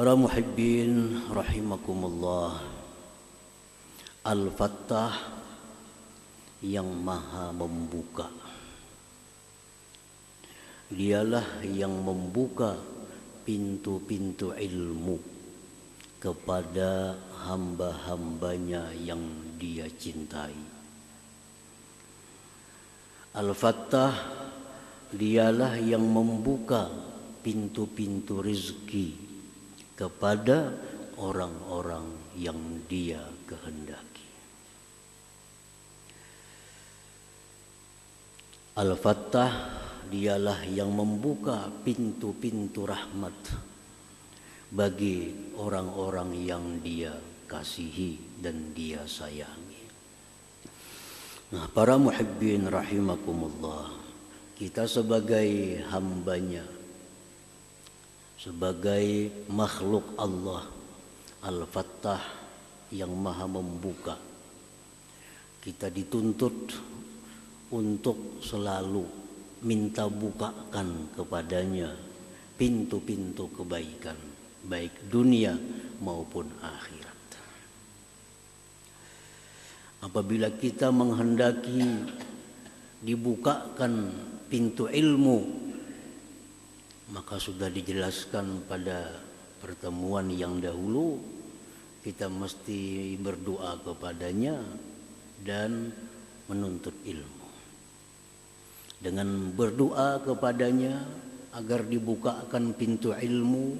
Para muhibbin rahimakumullah, Al-Fattah yang maha membuka. Dialah yang membuka pintu-pintu ilmu kepada hamba-hambanya yang dia cintai. Al-Fattah dialah yang membuka pintu-pintu rezeki kepada orang-orang yang dia kehendaki. Al-Fattah dialah yang membuka pintu-pintu rahmat bagi orang-orang yang dia kasihi dan dia sayangi. Nah, para muhibbin rahimakumullah, kita sebagai hambanya, sebagai makhluk Allah Al-Fattah yang maha membuka, kita dituntut untuk selalu minta bukakan kepadanya pintu-pintu kebaikan, baik dunia maupun akhirat. Apabila kita menghendaki dibukakan pintu ilmu, maka sudah dijelaskan pada pertemuan yang dahulu, kita mesti berdoa kepadanya dan menuntut ilmu. Dengan berdoa kepadanya agar dibukakan pintu ilmu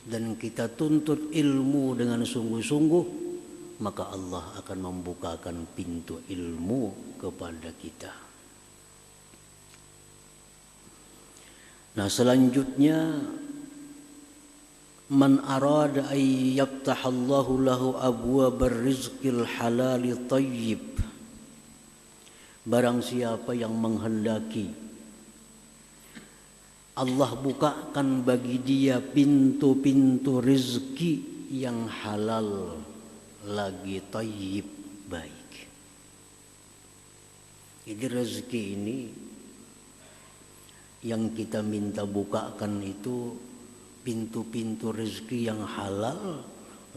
dan kita tuntut ilmu dengan sungguh-sungguh, maka Allah akan membukakan pintu ilmu kepada kita. Nah, selanjutnya, man arada ay yaftahallahu lahu abwabar rizqil halali thayyib. Barang siapa yang menghendaki Allah bukakan bagi dia pintu-pintu rezeki yang halal lagi thayyib, baik. Jadi rezeki ini yang kita minta bukakan itu pintu-pintu rezeki yang halal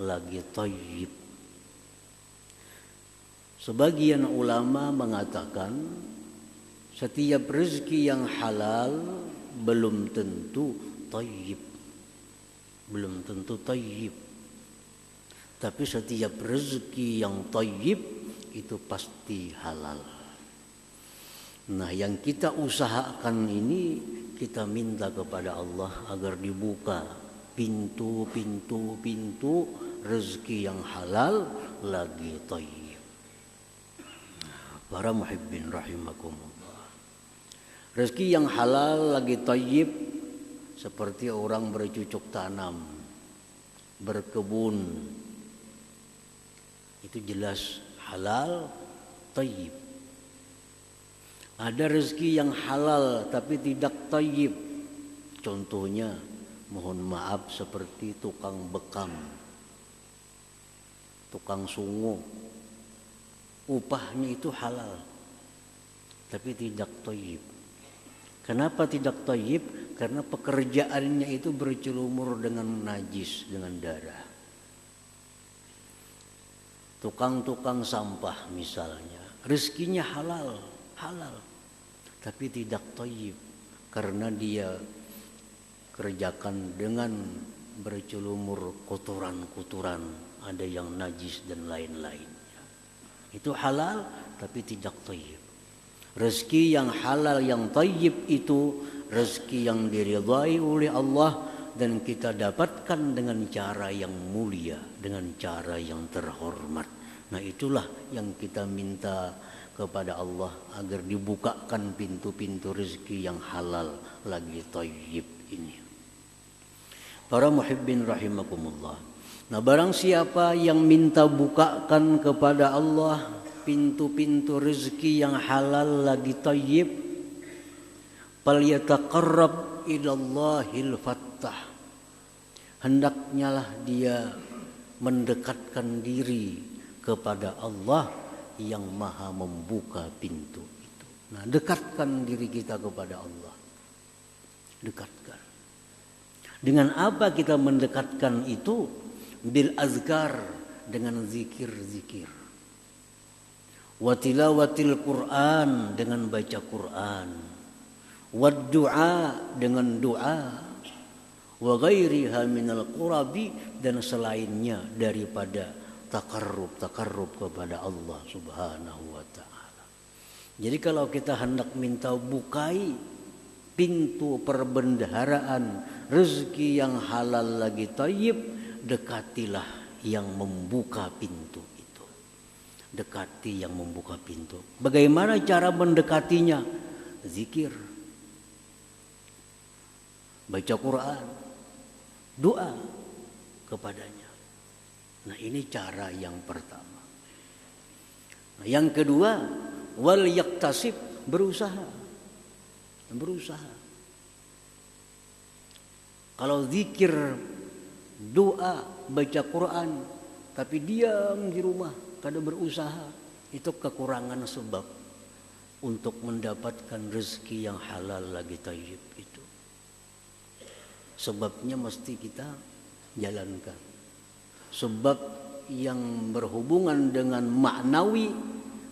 lagi thayyib. Sebagian ulama mengatakan setiap rezeki yang halal belum tentu thayyib. Belum tentu thayyib. Tapi setiap rezeki yang thayyib itu pasti halal. Nah, yang kita usahakan ini, kita minta kepada Allah agar dibuka pintu-pintu rezeki yang halal lagi thayyib. Para muhibbin rahimakumullah, rezeki yang halal lagi thayyib seperti orang bercocok tanam, berkebun, itu jelas halal thayyib. Ada rezeki yang halal tapi tidak thayyib. Contohnya, mohon maaf, seperti tukang bekam, tukang sungu. Upahnya itu halal tapi tidak thayyib. Kenapa tidak thayyib? Karena pekerjaannya itu bercelumur dengan najis, dengan darah. Tukang-tukang sampah misalnya, rezekinya halal tapi tidak thayyib karena dia kerjakan dengan bercelumur kotoran-kotoran, ada yang najis dan lain-lain. Itu halal tapi tidak thayyib. Rezeki yang halal yang thayyib itu rezeki yang diridhai oleh Allah dan kita dapatkan dengan cara yang mulia, dengan cara yang terhormat. Nah, itulah yang kita minta kepada Allah agar dibukakan pintu-pintu rezeki yang halal lagi thayyib ini. Para muhibbin rahimakumullah. Nah, barang siapa yang minta bukakan kepada Allah pintu-pintu rezeki yang halal lagi thayyib, falyataqarrab ilallahil fattah. Hendaknya lah dia mendekatkan diri kepada Allah yang maha membuka pintu itu. Nah, dekatkan diri kita kepada Allah. Dekatkan. Dengan apa kita mendekatkan itu? Bil azkar, dengan zikir-zikir. Wa tilawatil Quran, dengan baca Quran. Wa du'a, dengan doa. Wa ghairiha minal qurabi, dan selainnya daripada takarrub kepada Allah Subhanahu wa ta'ala. Jadi kalau kita hendak minta bukai pintu perbendaharaan rezeki yang halal lagi thayyib, dekatilah yang membuka pintu itu. Dekati yang membuka pintu. Bagaimana cara mendekatinya? Zikir, baca Quran, doa kepadanya. Nah, ini cara yang pertama. Nah, yang kedua, wal yaktasib, berusaha. Kalau zikir, doa, baca Quran, tapi diam di rumah, kada berusaha, itu kekurangan sebab untuk mendapatkan rezeki yang halal lagi thayyib itu. Sebabnya mesti kita jalankan. Sebab yang berhubungan dengan maknawi,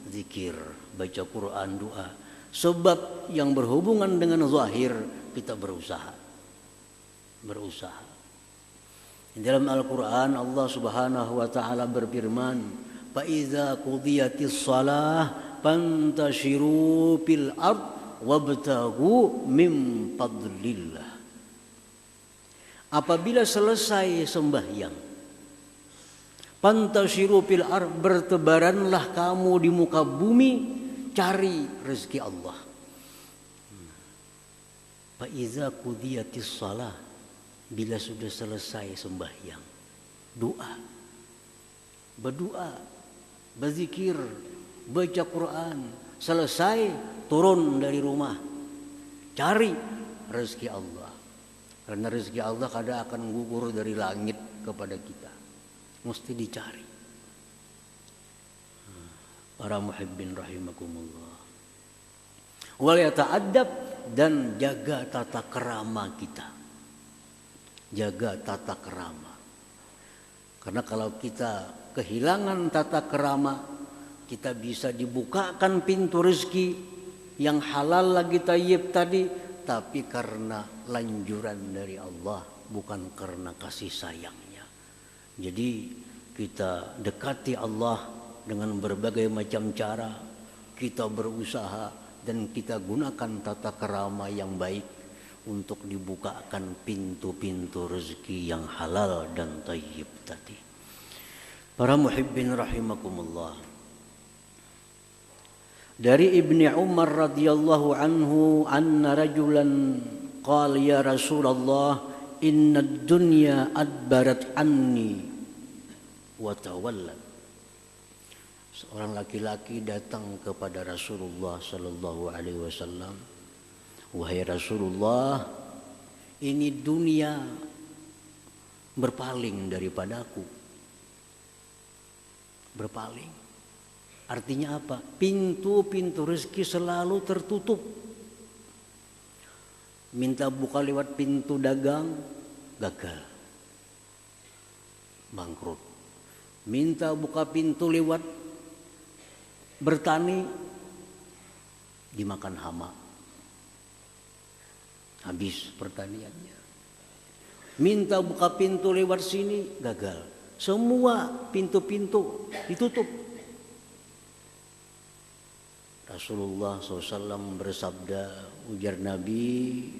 zikir, baca Quran, doa. Sebab yang berhubungan dengan zahir, kita berusaha. Di dalam Al-Quran Allah Subhanahu wa ta'ala berfirman, fa iza qudiyatis shalah fantashiru fil ard wabtaghu min fadlillah. Apabila selesai sembahyang, fantashiru fil ard, bertebaranlah kamu di muka bumi, cari rezeki Allah. Fa iza qudiyatis shalah, bila sudah selesai sembahyang, berdoa, berzikir, baca Quran, selesai turun dari rumah, cari rezeki Allah. Karena rezeki Allah kadang akan gugur dari langit kepada kita, mesti dicari. Para muhibbin rahimakumullah. Wal yata'addab, dan jaga tata kerama kita. Jaga tata kerama. Karena kalau kita kehilangan tata kerama, kita bisa dibukakan pintu rezeki yang halal lagi thayyib tadi, tapi karena lanjuran dari Allah, bukan karena kasih sayangnya. Jadi kita dekati Allah dengan berbagai macam cara, kita berusaha dan kita gunakan tata kerama yang baik untuk dibukakan pintu-pintu rezeki yang halal dan thayyib tadi. Para muhibbin rahimakumullah. Dari Ibni Umar radhiyallahu anhu, anna rajulan qala ya Rasulullah, inna ad-dunya adbarat anni wa tawallat. Seorang laki-laki datang kepada Rasulullah sallallahu alaihi wasallam, wahai Rasulullah, ini dunia berpaling daripadaku. Berpaling. Artinya apa? Pintu-pintu rezeki selalu tertutup. Minta buka lewat pintu dagang, gagal. Bangkrut. Minta buka pintu lewat bertani, dimakan hama. Habis pertaniannya. Minta buka pintu lewat sini, gagal. Semua pintu-pintu ditutup. Rasulullah SAW bersabda, ujar Nabi,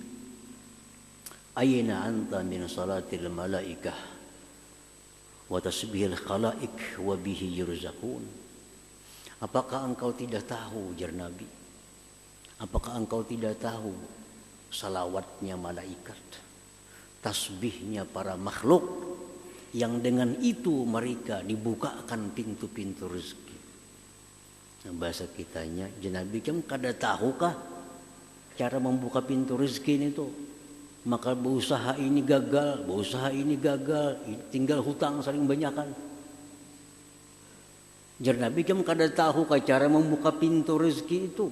Aina anta min salatil malaikah wa tasbihil khalaik wa bihi yurzaqun. Apakah engkau tidak tahu, ujar Nabi? Apakah engkau tidak tahu salawatnya malaikat, tasbihnya para makhluk, yang dengan itu mereka dibukakan pintu-pintu rezeki. Nah, bahasa kitanya, Nabi kan kada tahukah cara membuka pintu rezeki ini tuh? Maka berusaha ini gagal, tinggal hutang saling banyakan. Jar Nabi kan kada tahukah cara membuka pintu rezeki itu?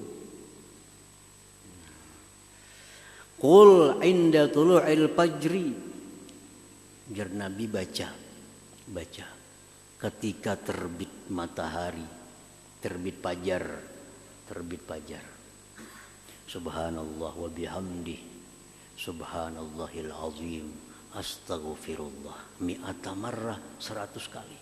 Qul inda tulu'il fajri, Biar Nabi baca. Ketika terbit matahari, terbit fajar. Subhanallah wa bihamdih, subhanallahil azim, astaghfirullah mi'ata marrah, 100 kali.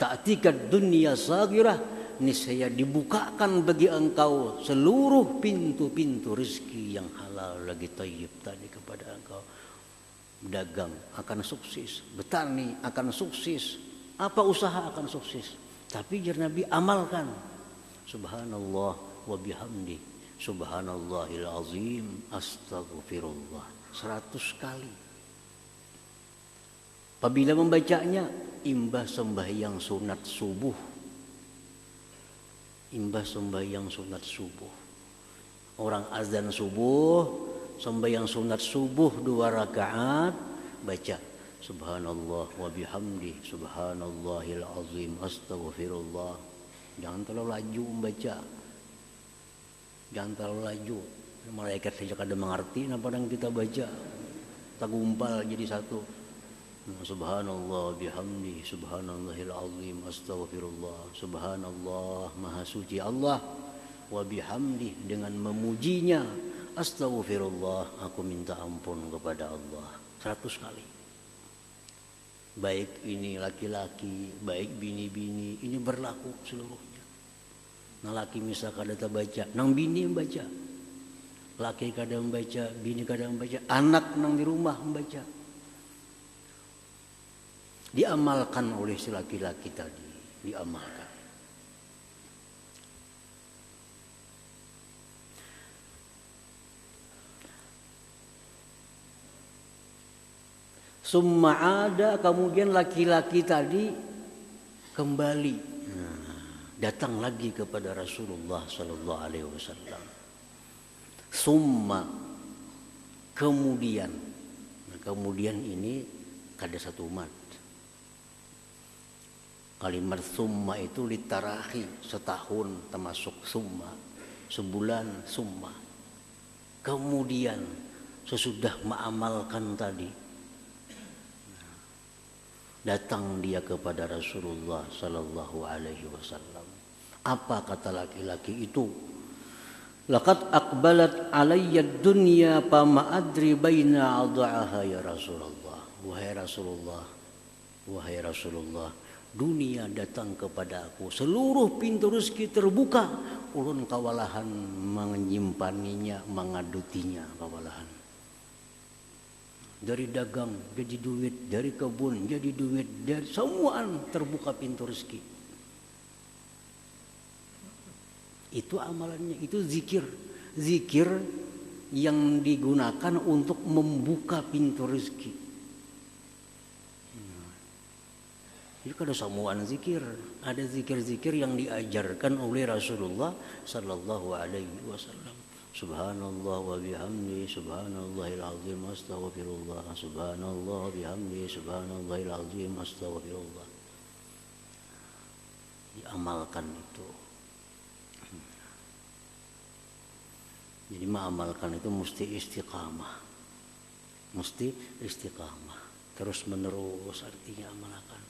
Ta'tika dunya saghirah, niscaya dibukakan bagi engkau seluruh pintu-pintu rezeki yang halal lagi thayyib tadi kepada engkau. Dagang akan sukses, bertani akan sukses, apa usaha akan sukses. Tapi jar Nabi amalkan. Subhanallah wa bihamdi, subhanallahil azim, astaghfirullah, 100 kali. Apabila membacanya imbah sembahyang sunat subuh. Orang azan subuh, sembahyang sunat subuh 2 rakaat, baca subhanallah wa bihamdi, subhanallahil azim, astaghfirullah. Jangan terlalu laju membaca. Malaikat saja kadang mengerti apa yang kita baca. Tak gumpal jadi satu. Subhanallah bihamdi, subhanallahil azim, astaghfirullah. Subhanallah, maha suci Allah, wa bihamdi, dengan memujinya, astaghfirullah, aku minta ampun kepada Allah, 100 kali. Baik ini laki-laki, baik bini-bini, ini berlaku seluruhnya. Nah laki misalkan ada baca, nang bini membaca, laki kadang membaca, bini kadang membaca, anak nang di rumah membaca. Diamalkan oleh si laki-laki tadi, diamalkan. Summa ada, kemudian laki-laki tadi kembali, datang lagi kepada Rasulullah sallallahu alaihi wasallam. Summa, kemudian. Nah, kemudian ini ada satu mat. Kalimat summa itu litarahi, setahun termasuk summa, sebulan summa. Kemudian sesudah mengamalkan tadi, datang dia kepada Rasulullah sallallahu alaihi wasallam. Apa kata laki-laki itu? Laqad aqbalat alayya dunya fama adri baina adha'aha ya Rasulullah. Wahai Rasulullah, dunia datang kepada aku, seluruh pintu rezeki terbuka, ulun kawalahan menyimpaninya, mengadutinya kawalahan. Dari dagang jadi duit, dari kebun jadi duit, dari semuaan terbuka pintu rezeki. Itu amalannya, itu zikir yang digunakan untuk membuka pintu rezeki. Jadi ada semuaan zikir, ada zikir-zikir yang diajarkan oleh Rasulullah sallallahu alaihi wasallam. Subhanallah wa bihamdi, subhanallahil azim, astaghfirullah, subhanallah bihamdi, subhanallahil azim, astaghfirullah. Diamalkan itu. Jadi mengamalkan itu mesti istiqamah. Terus menerus artinya amalkan.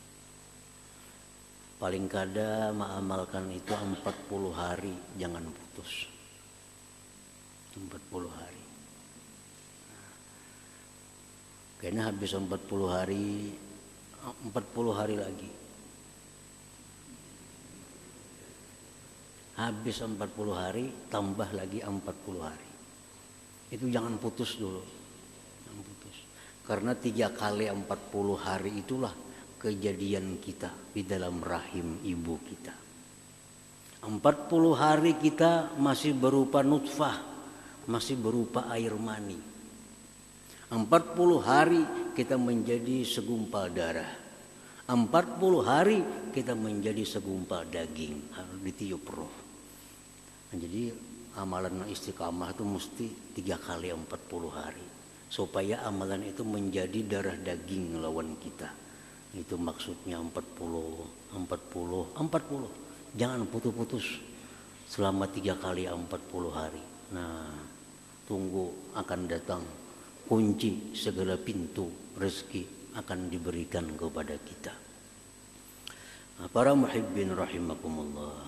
Paling kada mengamalkan itu 40 hari, jangan putus. 40 hari. Karena habis 40 hari lagi. Habis 40 hari, tambah lagi 40 hari. Itu jangan putus dulu. Jangan putus. Karena 3 kali 40 hari itulah kejadian kita di dalam rahim ibu kita. 40 hari kita masih berupa nutfah, masih berupa air mani. 40 hari kita menjadi segumpal darah. 40 hari kita menjadi segumpal daging, harus ditiup roh. Nah, jadi amalan istiqamah itu mesti 3 kali 40 hari. Supaya amalan itu menjadi darah daging lawan kita. Itu maksudnya 40. Jangan putus-putus selama 3 kali 40 hari. Nah, tunggu akan datang kunci segala pintu rezeki akan diberikan kepada kita. Nah, para muhibbin rahimakumullah,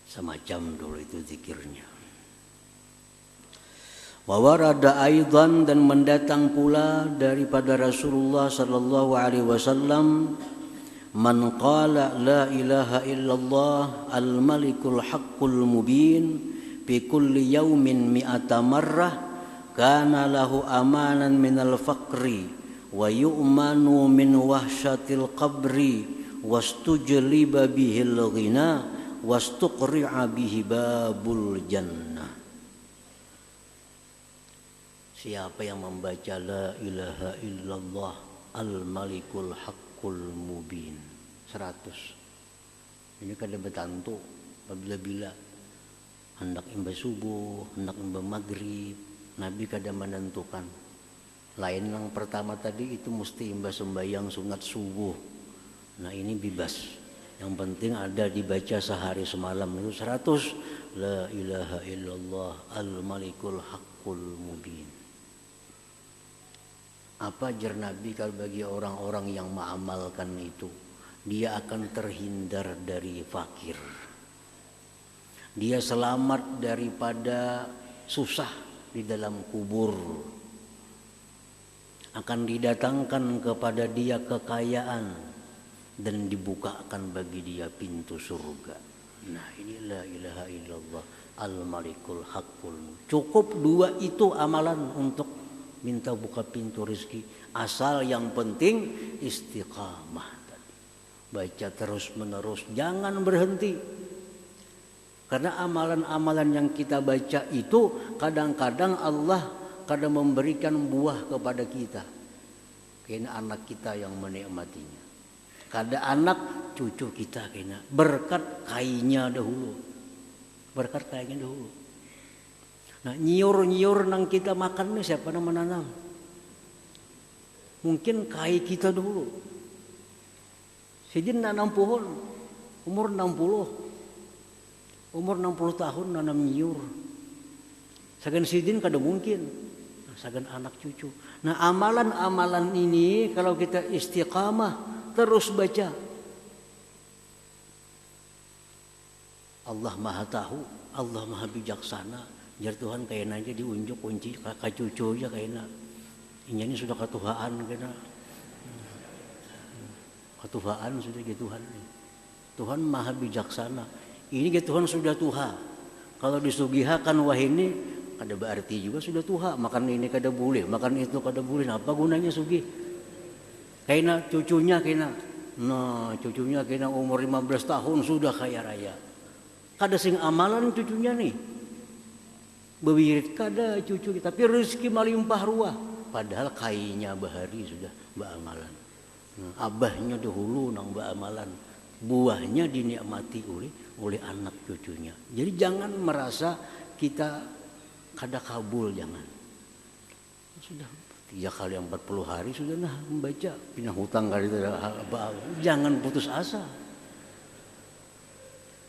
semacam dulu itu zikirnya. Wa warada aidan, dan mendatang pula daripada Rasulullah sallallahu alaihi wasallam, man qala la ilaha illallah al-malikul haqqul mubin fi kulli yaumin mi'ata marrah kana lahu amanan minal faqri wa yu'manu min wahsyatil qabri wastujliba bihil ghina wastuqri'a bihi babul jannah. Siapa yang membaca la ilaha illallah al-malikul haqqul mubin 100. Ini kada betantu bila hendak imba subuh, hendak imba maghrib, Nabi kada menentukan. Lain yang pertama tadi itu mesti imba sembahyang sunat subuh. Nah ini bebas. Yang penting ada dibaca sehari semalam itu 100. La ilaha illallah al-malikul haqqul mubin. Apa ajar Nabi kalau bagi orang-orang yang mengamalkan itu, dia akan terhindar dari fakir. Dia selamat daripada susah di dalam kubur. Akan didatangkan kepada dia kekayaan dan dibukakan bagi dia pintu surga. Nah, ini la ilaha illallah al-malikul haqqul. Cukup 2 itu amalan untuk minta buka pintu rezeki, asal yang penting istiqamah tadi. Baca terus menerus, jangan berhenti. Karena amalan-amalan yang kita baca itu kadang-kadang Allah kadang memberikan buah kepada kita. Kena anak kita yang menikmatinya. Kada anak cucu kita kena berkat kainnya dahulu. Berkat kainnya dahulu. Nah, nyiur-nyiur nang kita makan nih siapa yang menanam? Mungkin kai kita dulu. Sidin nanam pohon umur 60. Umur 60 tahun nanam nyiur. Sagan sidin kada mungkin. Sagan anak cucu. Nah, amalan-amalan ini kalau kita istiqamah terus baca. Allah Maha tahu, Allah Maha bijaksana. Jar Tuhan kayaknya aja diunjuk kunci kakak cucu aja kayaknya. Ini sudah ketuhaan kayaknya. Ketuhaan sudah gitu Tuhan. Tuhan Maha bijaksana. Ini gitu Tuhan sudah tuha. Kalau disugihakan wah ini kada berarti juga sudah tuha. Makan ini kada boleh, makan itu kada boleh. Apa gunanya sugih? Kayaknya cucunya kayaknya. Nah, cucunya kayaknya umur 15 tahun sudah kaya raya. Kada sing amalan cucunya nih. Bewirit kada cucu, tapi rezeki melimpah ruah. Padahal kainya bahari sudah beramalan. Abahnya dahulu nang beramalan. Buahnya dinikmati oleh anak cucunya. Jadi jangan merasa kita kada kabul, jangan. Sudah 3 kali 40 hari sudah nah membaca pindah hutang kali itu. Jangan putus asa.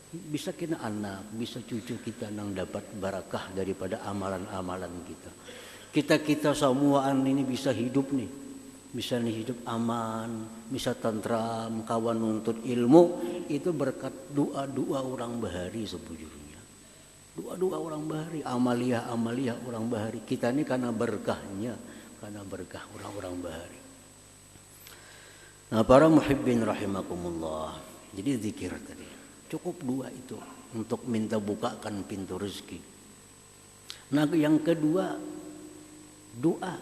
Bisa kena anak, bisa cucu kita nang dapat barakah daripada amalan-amalan kita. Kita semuaan ini bisa hidup nih. Bisa nih hidup aman, bisa tentram, kawan nuntut ilmu. Itu berkat doa-doa orang bahari sebujurnya. Doa-doa orang bahari, amaliyah orang bahari. Kita ini karena berkahnya, karena berkah orang-orang bahari. Nah, para muhibbin rahimakumullah. Jadi zikir tadi. Cukup 2 itu untuk minta bukakan pintu rezeki. Nah, yang kedua doa.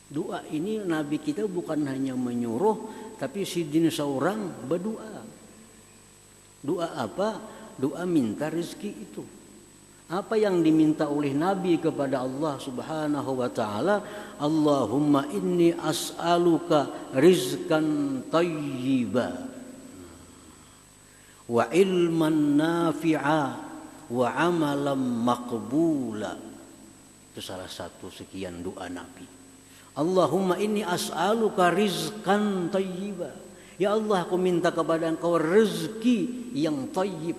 Doa ini Nabi kita bukan hanya menyuruh, tapi sidin seorang berdoa. Doa apa? Doa minta rezeki itu. Apa yang diminta oleh Nabi kepada Allah Subhanahu wa taala? Allahumma inni as'aluka rizqan thayyiba wa ilman nafi'a wa amalan maqbula. Itu salah satu sekian doa Nabi. Allahumma inni as'aluka rizqan thayyiba. Ya Allah, aku minta kepada Engkau rezeki yang thayyib.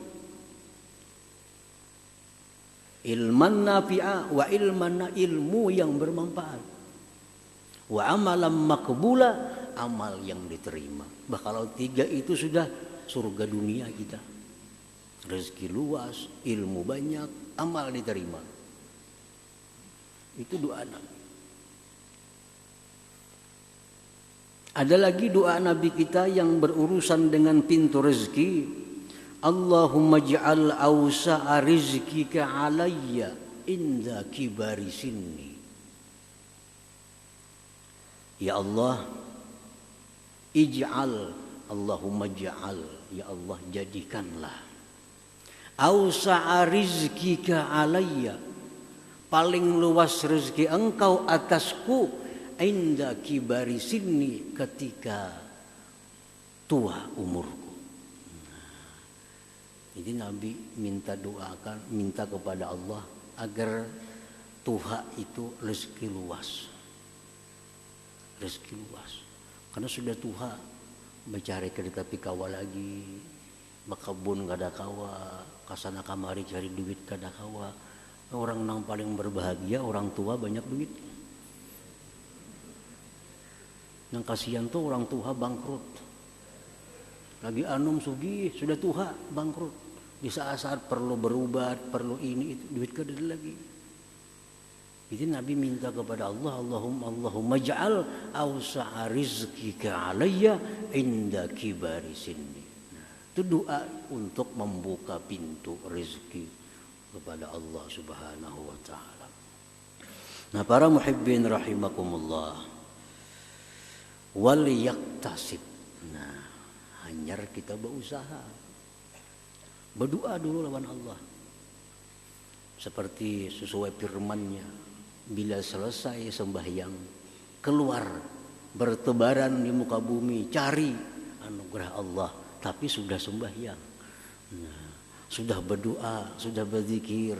ilman nafi'a wa ilmu yang bermanfaat, wa amalan makbula, amal yang diterima. Bah kalau 3 itu sudah surga dunia kita. Rezeki luas, ilmu banyak, amal diterima. Itu doa Nabi. Ada lagi doa Nabi kita yang berurusan dengan pintu rezeki. Allahumma ja'al awsa'a rizkika alayya inda kibari sinni. Ya Allah, ij'al, Allahumma ja'al, ya Allah jadikanlah awsa'a rizkika alayya, paling luas rezeki engkau atasku, inda kibari sinni, ketika tua umurku. Jadi Nabi minta kepada Allah agar tuha itu rezeki luas. Rezeki luas. Karena sudah tuha, mencari kereta tapi kawa lagi, bakabun kada kawa, kasana kamari cari duit kada kawa. Orang yang paling berbahagia orang tua banyak duit. Yang kasihan tuh orang tua bangkrut. Lagi anum sugih sudah tua bangkrut. Di saat-saat perlu berobat, perlu ini itu, duit kada lagi. Jadi Nabi minta kepada Allah, Allahumma ja'al awsa'a rizkika alayya inda kibari sinni. Nah, itu doa untuk membuka pintu rezeki kepada Allah Subhanahu wa taala. Nah, para muhibbin rahimakumullah, wal yaktasib. Nah, hanyar kita berusaha. Berdoa dulu lawan Allah. Seperti sesuai firman-Nya, bila selesai sembahyang, keluar bertebaran di muka bumi, cari anugerah Allah, tapi sudah sembahyang. Nah, sudah berdoa, sudah berzikir,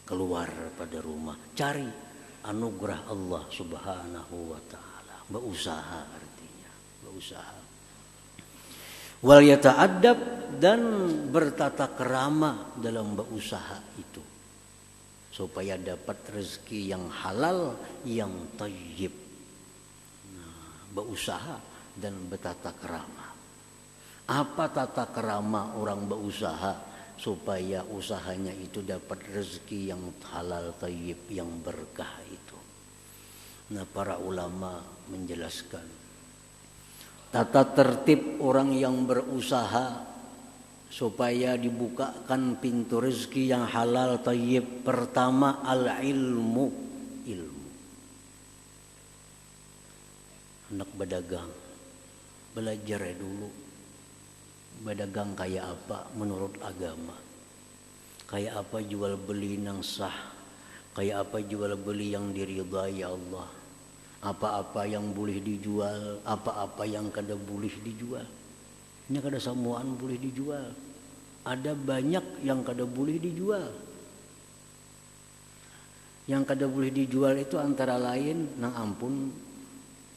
keluar pada rumah, cari anugerah Allah Subhanahu wa taala. Berusaha artinya, berusaha. Wal yata'addab, dan bertata kerama dalam berusaha itu, supaya dapat rezeki yang halal, yang thayyib. Nah, berusaha dan bertata kerama. Apa tata kerama orang berusaha supaya usahanya itu dapat rezeki yang halal, thayyib, yang berkah itu? Nah, para ulama menjelaskan tata tertib orang yang berusaha supaya dibukakan pintu rezeki yang halal thayyib. Pertama, al-ilmu, ilmu. Anak berdagang, belajar dulu. Berdagang kayak apa menurut agama. Kayak apa jual beli yang sah. Kayak apa jual beli yang diridhai Allah. Apa-apa yang boleh dijual, apa-apa yang kada boleh dijual. Ini kada samuan boleh dijual. Ada banyak yang kada boleh dijual. Yang kada boleh dijual itu antara lain nang ampun,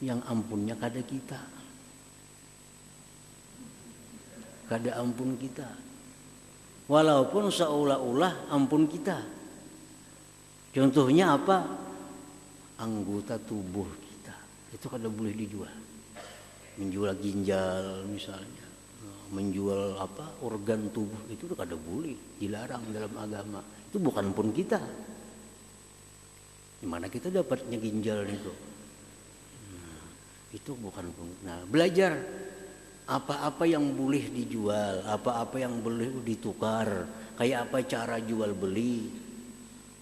yang ampunnya kada kita. Kada ampun kita. Walaupun seolah-olah ampun kita. Contohnya apa? Anggota tubuh kita itu kada boleh dijual. Menjual ginjal misalnya, menjual apa organ tubuh itu kada boleh, dilarang dalam agama. Itu bukan pun kita. Gimana kita dapatnya ginjal itu? Nah, itu bukan pun. Nah, belajar apa-apa yang boleh dijual, apa-apa yang boleh ditukar, kayak apa cara jual beli,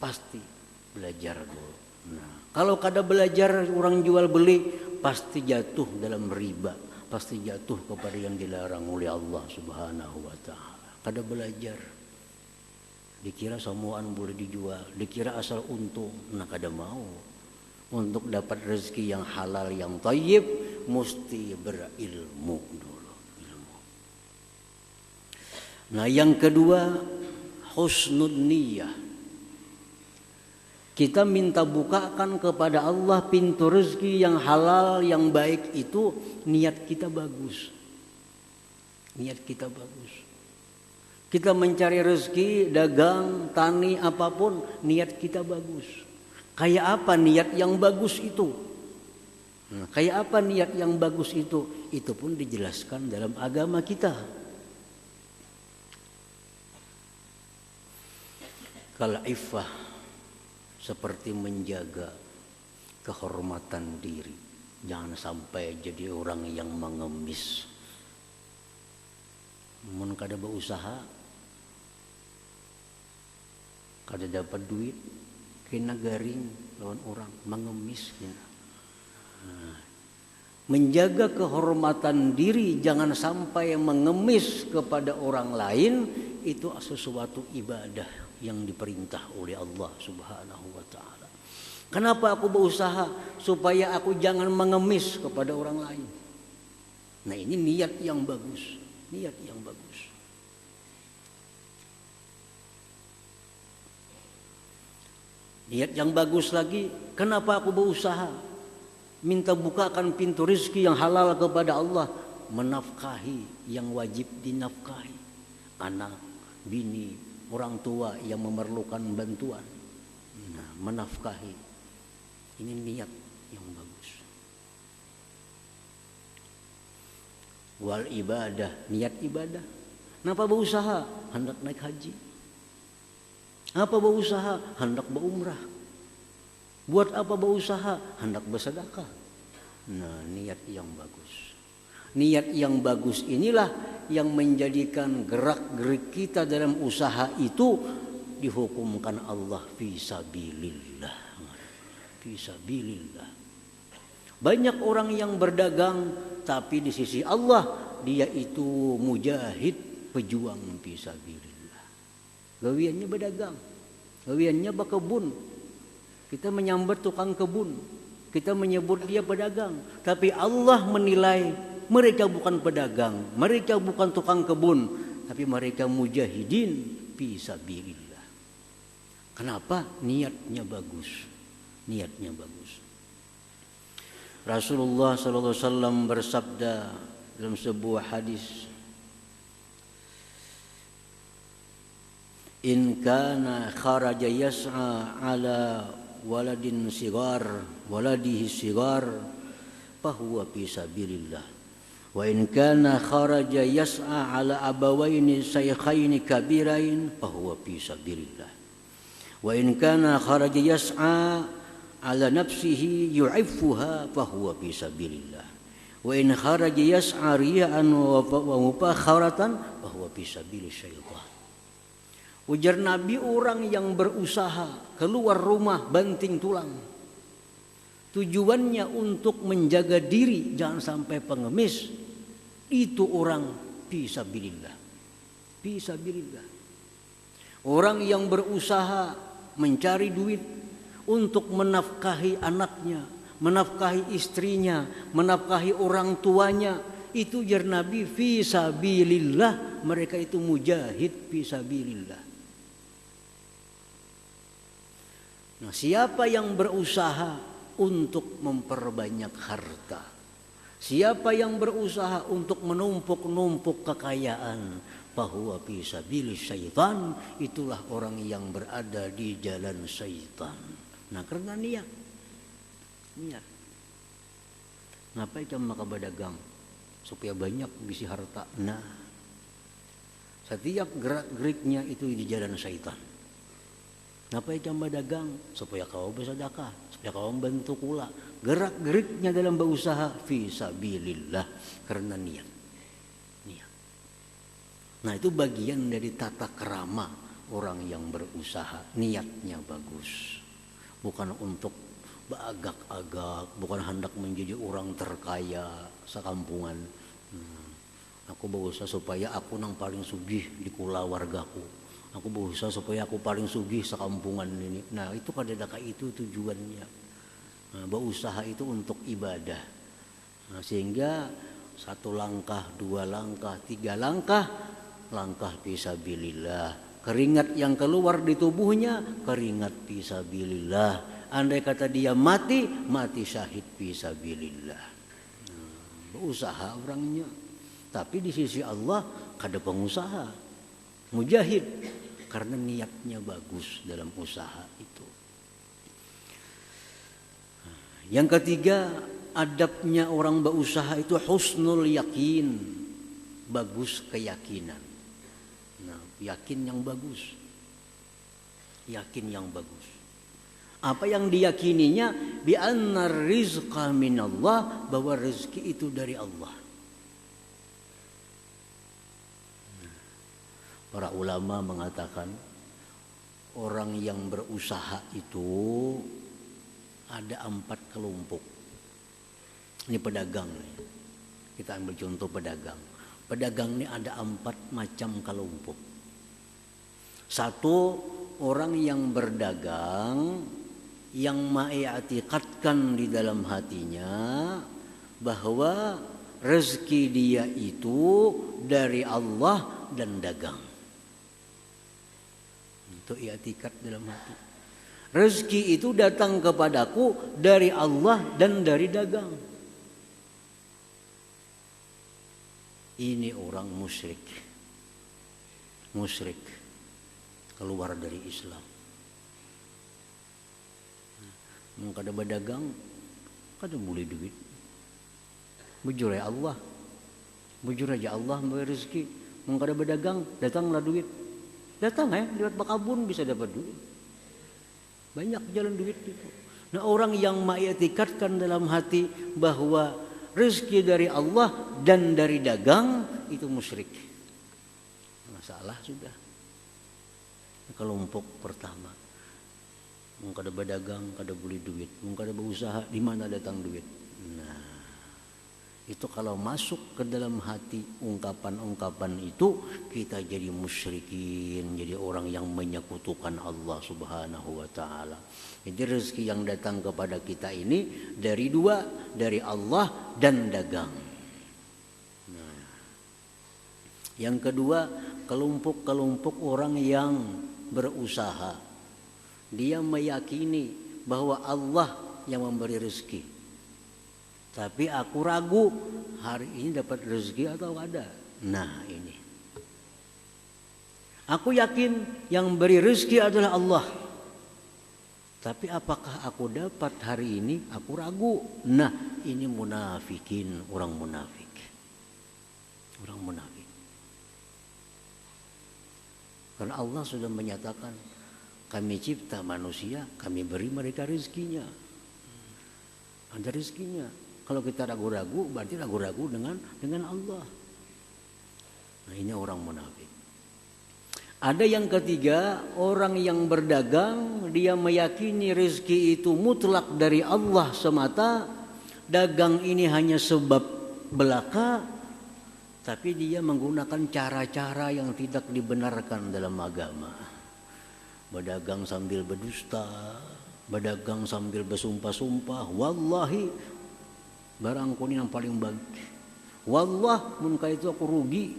pasti belajar dulu. Nah, kalau kada belajar orang jual beli, pasti jatuh dalam riba, pasti jatuh kepada yang dilarang oleh Allah Subhanahu wa taala. Kada belajar, dikira samuan boleh dijual, dikira asal untung. Nah, kada mau. Untuk dapat rezeki yang halal, yang thayyib, mesti berilmu dulu, ilmu. Nah, yang kedua, husnul niyah. Kita minta bukakan kepada Allah pintu rezeki yang halal, yang baik itu, niat kita bagus. Niat kita bagus. Kita mencari rezeki, dagang, tani, apapun, niat kita bagus. Kayak apa niat yang bagus itu? Kayak apa niat yang bagus itu? Itu pun dijelaskan dalam agama kita. Kalau iffah seperti menjaga kehormatan diri. Jangan sampai jadi orang yang mengemis. Mun kada berusaha, kada dapat duit, kena garing lawan orang, mengemis kena. Menjaga kehormatan diri, jangan sampai mengemis kepada orang lain, itu sesuatu ibadah yang diperintah oleh Allah Subhanahu wa taala. Kenapa aku berusaha? Supaya aku jangan mengemis kepada orang lain. Nah, ini niat yang bagus, niat yang bagus. Niat yang bagus lagi, kenapa aku berusaha? Minta bukakan pintu rezeki yang halal kepada Allah, menafkahi yang wajib dinafkahi, anak, bini, orang tua yang memerlukan bantuan. Nah, menafkahi, ini niat yang bagus. Wal ibadah, niat ibadah. Kenapa berusaha? Hendak naik haji. Apa berusaha? Hendak berumrah. Buat apa berusaha? Hendak bersedekah. Nah, niat yang bagus. Niat yang bagus inilah yang menjadikan gerak-gerik kita dalam usaha itu dihukumkan Allah fisabilillah. Fisabilillah. Banyak orang yang berdagang tapi di sisi Allah dia itu mujahid, pejuang fisabilillah. Gawiannya berdagang, gawiannya berkebun. Kita menyambat tukang kebun, kita menyebut dia pedagang, tapi Allah menilai mereka bukan pedagang, mereka bukan tukang kebun, tapi mereka mujahidin fisabilillah. Kenapa? Niatnya bagus, niatnya bagus. Rasulullah sallallahu alaihi wasallam bersabda dalam sebuah hadis, in kana kharaja yas'a ala waladihi sigar fahuwa fi sabilillah wa in kana kharaja yas'a ala abawaini shaykhaini kabirain fahuwa fi sabilillah wa in kana kharaja yas'a ala nafsihi yu'iffuha fahuwa fi sabilillah wa in kharaja yas'a riya'an wa mufakharatan fahuwa fi sabilil syaitan. Ujar Nabi, orang yang berusaha keluar rumah banting tulang, tujuannya untuk menjaga diri jangan sampai pengemis, itu orang fisabilillah. Fisabilillah. Orang yang berusaha mencari duit untuk menafkahi anaknya, menafkahi istrinya, menafkahi orang tuanya, itu ujar Nabi fisabilillah, mereka itu mujahid fisabilillah. Nah, siapa yang berusaha untuk memperbanyak harta, siapa yang berusaha untuk menumpuk-numpuk kekayaan, bahwa fi sabilis syaitan, itulah orang yang berada di jalan syaitan. Nah, karena niat. Ngapain kamu maka berdagang? Supaya banyak bisi harta. Nah, setiap gerak-geriknya itu di jalan syaitan. Ngapain kamu dagang? Supaya kau bersedekah, supaya kau membantu kula. Gerak-geriknya dalam berusaha fisabilillah, karena niat. Nah, itu bagian dari tata kerama orang yang berusaha, niatnya bagus. Bukan untuk beragak-agak, bukan hendak menjadi orang terkaya sekampungan. Aku berusaha supaya aku nang paling sugih di kula wargaku. Aku berusaha supaya aku paling sugih sekampungan ini. Nah, itu kadang-kadang itu tujuannya. Nah, berusaha itu untuk ibadah. Nah, sehingga 1 langkah, 2 langkah, 3 langkah, langkah fisabilillah. Keringat yang keluar di tubuhnya, keringat fisabilillah. Andai kata dia mati, mati syahid fisabilillah. Berusaha orangnya. Tapi di sisi Allah kada pengusaha. mujahid karena niatnya bagus dalam usaha itu. Yang ketiga, adabnya orang berusaha itu husnul yakin, bagus keyakinan. Nah, yakin yang bagus. Yakin yang bagus. Apa yang diyakininya? Bi anna rizqa minallah, bahwa rezeki itu dari Allah. Para ulama mengatakan orang yang berusaha itu ada 4 kelompok. Ini pedagang. Kita ambil contoh pedagang. Pedagang ini ada 4 macam kelompok. Satu, orang yang berdagang yang mengiktikadkan di dalam hatinya bahwa rezeki dia itu dari Allah dan dagang. Itu i'tikad dalam hati. Rezeki itu datang kepadaku dari Allah dan dari dagang. Ini orang musyrik. Musyrik. Keluar dari Islam. Mau kada berdagang, kada boleh duit. Bujur ya Allah. Bujur aja Allah memberi rezeki. Mau kada berdagang, datanglah duit. Datang ya, lewat bakabun bisa dapat duit. Banyak jalan duit itu. Nah, orang yang mengiktikadkan dalam hati bahwa rezeki dari Allah dan dari dagang itu musyrik. Masalah sudah. Kelompok pertama. Mau kada berdagang, kada boleh duit. Mau kada berusaha, di mana datang duit? Nah, itu kalau masuk ke dalam hati ungkapan-ungkapan itu, kita jadi musyrikin, jadi orang yang menyekutukan Allah Subhanahu wa taala. Jadi rezeki yang datang kepada kita ini dari 2, dari Allah dan dagang. Nah, yang kedua, kelompok-kelompok orang yang berusaha. Dia meyakini bahwa Allah yang memberi rezeki. Tapi aku ragu hari ini dapat rezeki atau ada. Nah, ini. Aku yakin yang beri rezeki adalah Allah. Tapi apakah aku dapat hari ini? Aku ragu. Nah, ini munafikin, orang munafik. Orang munafik. Karena Allah sudah menyatakan, kami cipta manusia, kami beri mereka rezekinya. Ada rezekinya. Kalau kita ragu-ragu, berarti ragu-ragu dengan Allah. Nah, ini orang munafik. Ada yang ketiga, orang yang berdagang, dia meyakini rezeki itu mutlak dari Allah semata. Dagang ini hanya sebab belaka, tapi dia menggunakan cara-cara yang tidak dibenarkan dalam agama. Berdagang sambil berdusta, berdagang sambil bersumpah-sumpah, wallahi barangku ini yang paling baik. Wallah mun itu aku rugi.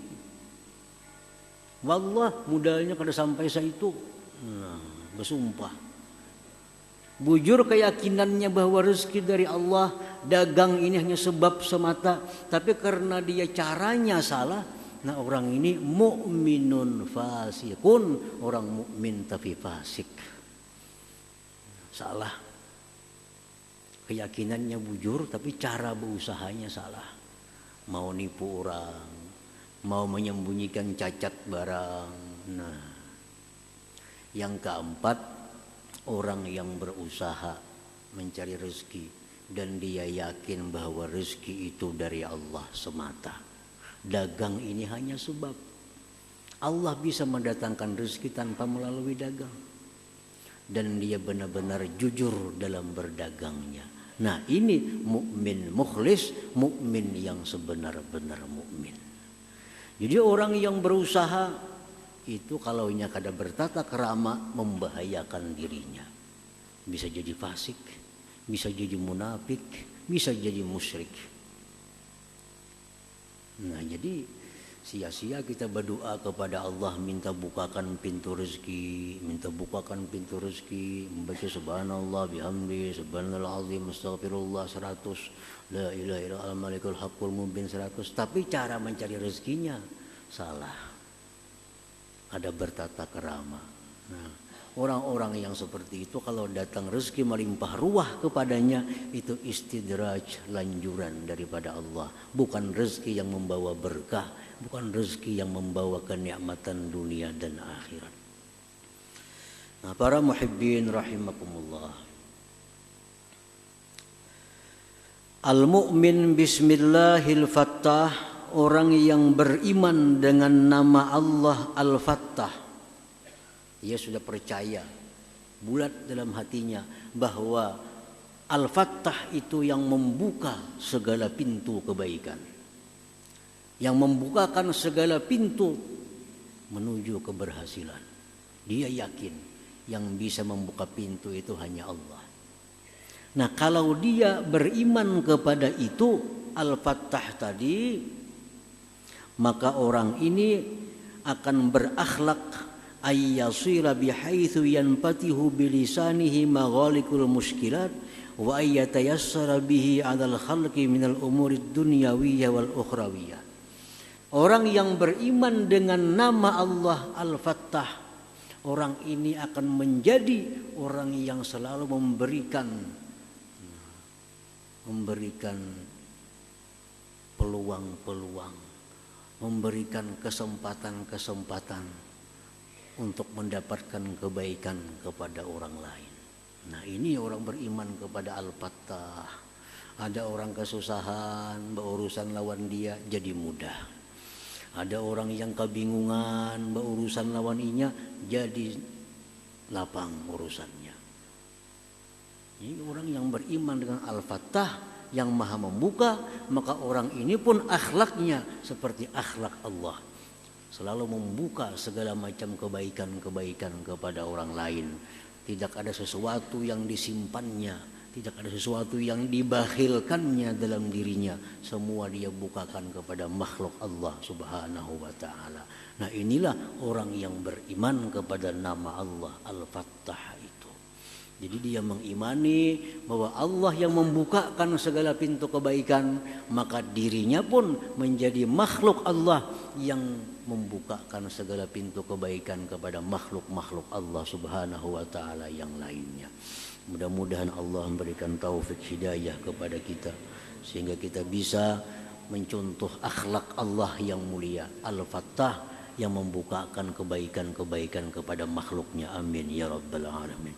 Wallah modalnya kada sampai saitu. Nah, bersumpah. Bujur keyakinannya bahwa rezeki dari Allah, dagang ini hanya sebab semata, tapi karena dia caranya salah. Nah, orang ini mukminun fasikun, orang mukmin tapi fasik. Salah. Keyakinannya bujur tapi cara berusahanya salah. Mau nipu orang, mau menyembunyikan cacat barang. Nah, yang keempat, orang yang berusaha mencari rezeki dan dia yakin bahwa rezeki itu dari Allah semata. Dagang ini hanya sebab. Allah bisa mendatangkan rezeki tanpa melalui dagang. Dan dia benar-benar jujur dalam berdagangnya. Nah, ini mukmin mukhlis, mukmin yang sebenar-benar mukmin. Jadi orang yang berusaha itu kalaunya kada bertata krama membahayakan dirinya. Bisa jadi fasik, bisa jadi munafik, bisa jadi musyrik. Nah, jadi sia-sia kita berdoa kepada Allah minta bukakan pintu rezeki, minta bukakan pintu rezeki, membaca subhanallah bihamdi, subhanallah azim, astaghfirullah 100, la ilaha illallah malikul haqqul mubin 100, tapi cara mencari rezekinya salah. ada bertata kerama. Nah, orang-orang yang seperti itu kalau datang rezeki melimpah ruah kepadanya, itu istidraj, lanjuran daripada Allah, bukan rezeki yang membawa berkah, bukan rezeki yang membawa kenikmatan dunia dan akhirat. Nah, para muhibbin rahimakumullah, al-mu'min bismillahil fattah, orang yang beriman dengan nama Allah Al-Fattah, dia sudah percaya bulat dalam hatinya bahwa Al-Fattah itu yang membuka segala pintu kebaikan, yang membukakan segala pintu menuju keberhasilan. Dia yakin yang bisa membuka pintu itu hanya Allah. Nah, kalau dia beriman kepada itu Al-Fattah tadi, maka orang ini akan berakhlak ayyasira bihaitsu yanfatihu bilisanihi maghalikul muskilat wa ayyatayassara bihi 'alal khalqi minal umurid dunyawiyyah wal ukhrawiyyah. Orang yang beriman dengan nama Allah Al-Fattah, orang ini akan menjadi orang yang selalu memberikan peluang-peluang, memberikan kesempatan-kesempatan untuk mendapatkan kebaikan kepada orang lain. Nah, ini orang beriman kepada Al-Fattah. Ada orang kesusahan, berurusan lawan dia jadi mudah. Ada orang yang kebingungan, berurusan lawan inya jadi lapang urusannya. Ini orang yang beriman dengan Al-Fattah yang maha membuka, maka orang ini pun akhlaknya seperti akhlak Allah, selalu membuka segala macam kebaikan-kebaikan kepada orang lain. Tidak ada sesuatu yang disimpannya, tidak ada sesuatu yang dibakhilkannya dalam dirinya. Semua dia bukakan kepada makhluk Allah subhanahu wa ta'ala. Nah, inilah orang yang beriman kepada nama Allah Al-Fattah itu. Jadi dia mengimani bahwa Allah yang membukakan segala pintu kebaikan, maka dirinya pun menjadi makhluk Allah yang membukakan segala pintu kebaikan kepada makhluk-makhluk Allah subhanahu wa ta'ala yang lainnya. Mudah-mudahan Allah memberikan taufik hidayah kepada kita sehingga kita bisa mencontoh akhlak Allah yang mulia Al-Fattah yang membukakan kebaikan-kebaikan kepada makhluknya. Amin ya rabbal alamin.